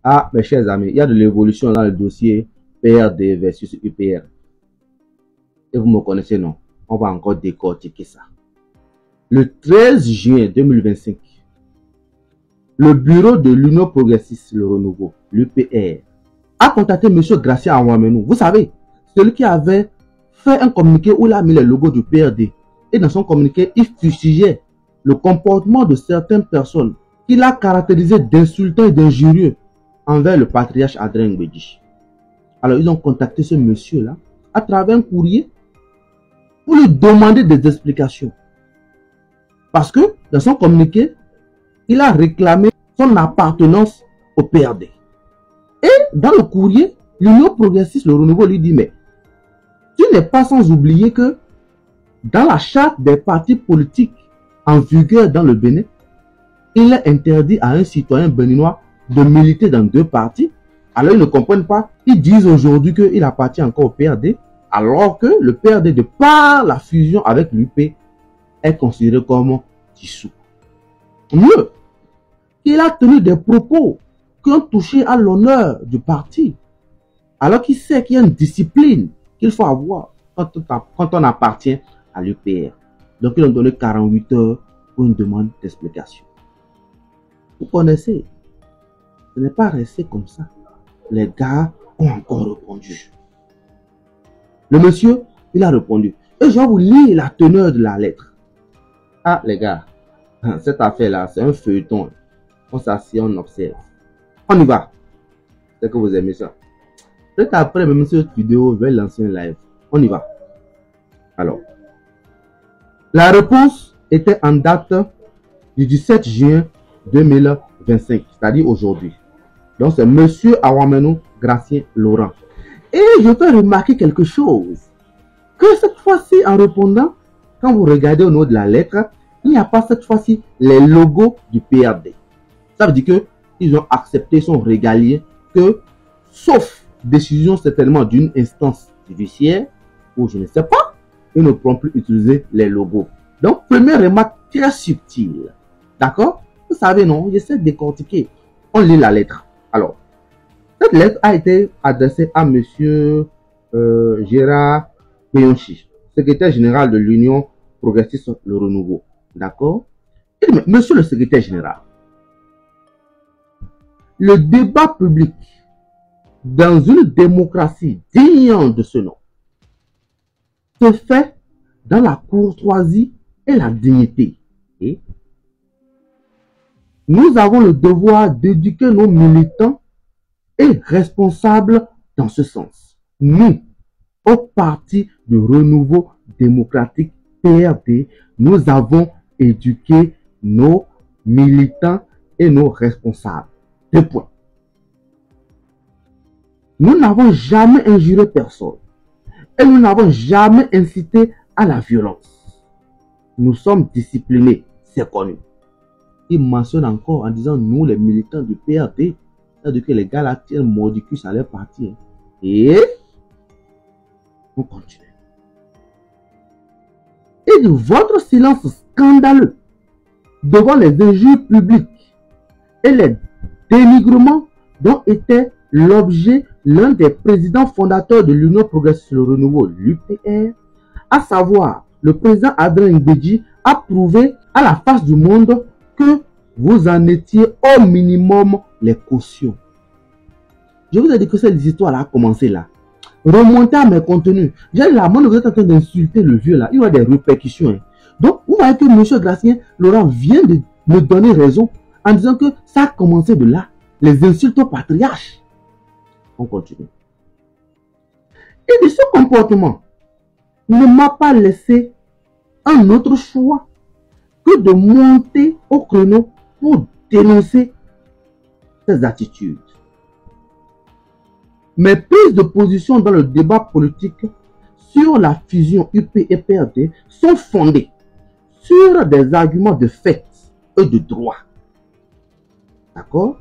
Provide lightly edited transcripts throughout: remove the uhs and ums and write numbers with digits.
Ah, mes chers amis, il y a de l'évolution dans le dossier PRD versus UPR. Et vous me connaissez, non? On va encore décortiquer ça. Le 13 juin 2025, le bureau de l'Union progressiste, le renouveau, l'UPR, a contacté M. Gracien Aouameno. Vous savez, celui qui avait fait un communiqué où il a mis le logo du PRD. Et dans son communiqué, il fustigeait le comportement de certaines personnes qu'il a caractérisé d'insultants et d'injurieux envers le patriarche Adrien Ngbeji. Alors, ils ont contacté ce monsieur-là à travers un courrier pour lui demander des explications. Parce que dans son communiqué, il a réclamé son appartenance au PRD. Et dans le courrier, l'Union progressiste, le renouveau, lui dit, mais tu n'es pas sans oublier que dans la charte des partis politiques en vigueur dans le Bénin, il est interdit à un citoyen béninois de militer dans deux partis. Alors ils ne comprennent pas. Ils disent aujourd'hui qu'il appartient encore au PRD, alors que le PRD, de par la fusion avec l'UP, est considéré comme dissous. Mieux, il a tenu des propos qui ont touché à l'honneur du parti, alors qu'il sait qu'il y a une discipline qu'il faut avoir quand on appartient à l'UPR. Donc ils ont donné 48 heures pour une demande d'explication. Vous connaissez, ce n'est pas resté comme ça. Les gars ont encore répondu. Le monsieur, il a répondu. Et je vais vous lire la teneur de la lettre. Ah, les gars, cette affaire-là, c'est un feuilleton. On s'assied, on observe. On y va. C'est que vous aimez ça. Peut-être après, même cette vidéo, je vais lancer un live. On y va. Alors, la réponse était en date du 17 juin 2025, c'est-à-dire aujourd'hui. Donc, c'est monsieur Aouameno Gracien Laurent. Et je peux remarquer quelque chose. Que cette fois-ci, en répondant, quand vous regardez au niveau de la lettre, il n'y a pas cette fois-ci les logos du PRD. Ça veut dire qu'ils ont accepté son régalier que, sauf décision certainement d'une instance judiciaire, ou je ne sais pas, ils ne pourront plus utiliser les logos. Donc, première remarque très subtile. D'accord? Vous savez, non, j'essaie de décortiquer. On lit la lettre. Alors, cette lettre a été adressée à monsieur Gérard Péonchi, secrétaire général de l'Union progressiste Le Renouveau. D'accord? Monsieur le secrétaire général, le débat public dans une démocratie digne de ce nom se fait dans la courtoisie et la dignité. Et nous avons le devoir d'éduquer nos militants et responsables dans ce sens. Nous, au Parti de Renouveau démocratique PRD, nous avons éduqué nos militants et nos responsables. 2 points. Nous n'avons jamais injuré personne et nous n'avons jamais incité à la violence. Nous sommes disciplinés, c'est connu. Il mentionne encore en disant nous les militants du PRD, c'est-à-dire que les gars là tiennent mordicus à leur parti. Et on continue. Et de votre silence scandaleux devant les injures publiques et les dénigrements dont était l'objet l'un des présidents fondateurs de l'Union progressiste le renouveau, l'UPR, à savoir le président Adrien Ngbeji, a prouvé à la face du monde que vous en étiez au minimum les cautions. Je vous ai dit que cette histoire-là a commencé là. Remontez à mes contenus. J'ai la main, vous êtes en train d'insulter le vieux là. Il y aura des répercussions. Hein. Donc, vous voyez que M. Gracien Laurent vient de me donner raison en disant que ça a commencé de là. Les insultes au patriarche. On continue. Et de ce comportement ne m'a pas laissé un autre choix que de monter au créneau pour dénoncer ces attitudes. Mes prises de position dans le débat politique sur la fusion UP et PRD sont fondées sur des arguments de fait et de droit. D'accord?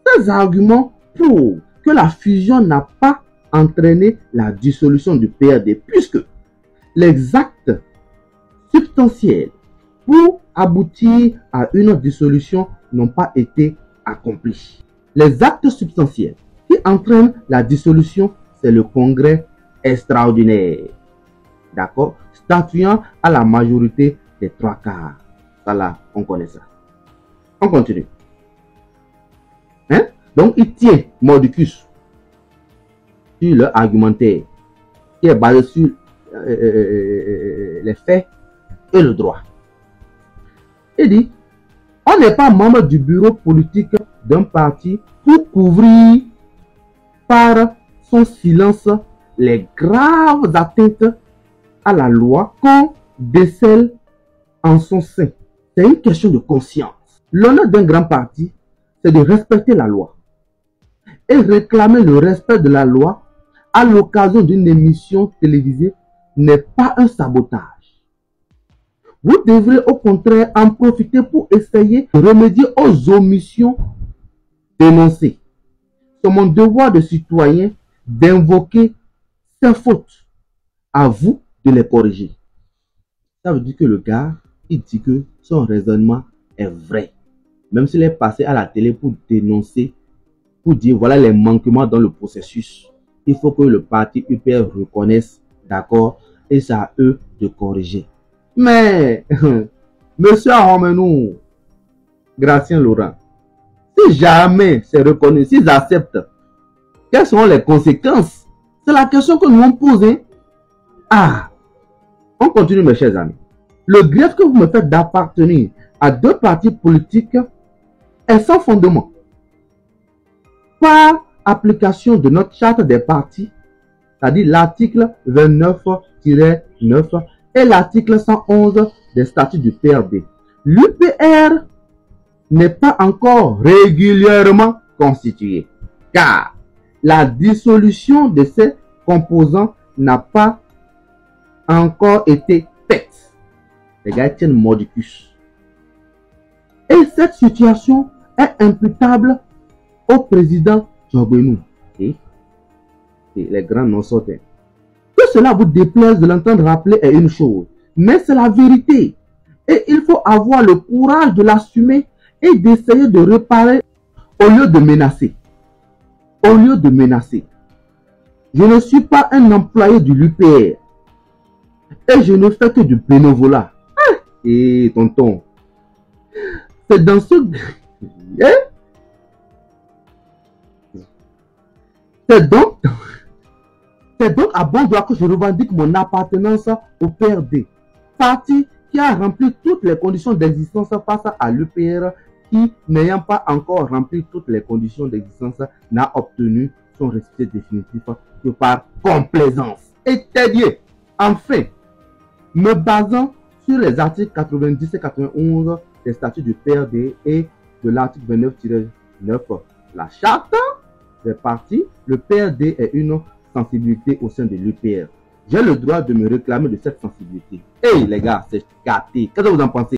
Ces arguments prouvent que la fusion n'a pas entraîné la dissolution du PRD puisque les actes substantiels pour aboutir à une dissolution n'ont pas été accomplis. Les actes substantiels qui entraînent la dissolution, c'est le congrès extraordinaire. D'accord? Statuant à la majorité des 3/4. Ça là, on connaît ça. On continue. Hein? Donc, il tient mordicus sur leur argumentaire qui est basé sur les faits et le droit. Il dit, on n'est pas membre du bureau politique d'un parti pour couvrir par son silence les graves atteintes à la loi qu'on décèle en son sein. C'est une question de conscience. L'honneur d'un grand parti, c'est de respecter la loi. Et réclamer le respect de la loi à l'occasion d'une émission télévisée n'est pas un sabotage. Vous devrez au contraire en profiter pour essayer de remédier aux omissions dénoncées. C'est mon devoir de citoyen d'invoquer ces fautes. À vous de les corriger. Ça veut dire que le gars, il dit que son raisonnement est vrai. Même s'il est passé à la télé pour dénoncer, pour dire voilà les manquements dans le processus. Il faut que le parti UPR reconnaisse, d'accord, et c'est à eux de corriger. Mais, monsieur Ahomenou, Gratien Laurent, si jamais c'est reconnu, s'ils acceptent, quelles seront les conséquences? C'est la question que nous avons posée. Ah, on continue mes chers amis. Le grief que vous me faites d'appartenir à deux partis politiques est sans fondement. Par application de notre charte des partis, c'est-à-dire l'article 29-9 et l'article 111 des statuts du PRD. L'UPR n'est pas encore régulièrement constitué, car la dissolution de ses composants n'a pas encore été faite. Les gars tiennent mordicus. Et cette situation est imputable au président Djogbenou et les grands non-sortants. Que cela vous déplaise de l'entendre rappeler est une chose, mais c'est la vérité. Et il faut avoir le courage de l'assumer et d'essayer de réparer au lieu de menacer. Au lieu de menacer. Je ne suis pas un employé de l'UPR. Et je ne fais que du bénévolat. Et tonton, c'est dans ce... C'est donc à bon droit que je revendique mon appartenance au PRD. Parti qui a rempli toutes les conditions d'existence face à l'UPR, qui, n'ayant pas encore rempli toutes les conditions d'existence, n'a obtenu son récépissé définitif que par complaisance. Et Tédier, enfin, me basant sur les articles 90 et 91 des statuts du PRD et de l'article 29-9, la charte des partis, le PRD est une sensibilité au sein de l'UPR. J'ai le droit de me réclamer de cette sensibilité. Hey les gars, c'est gâté. Qu'est-ce que vous en pensez?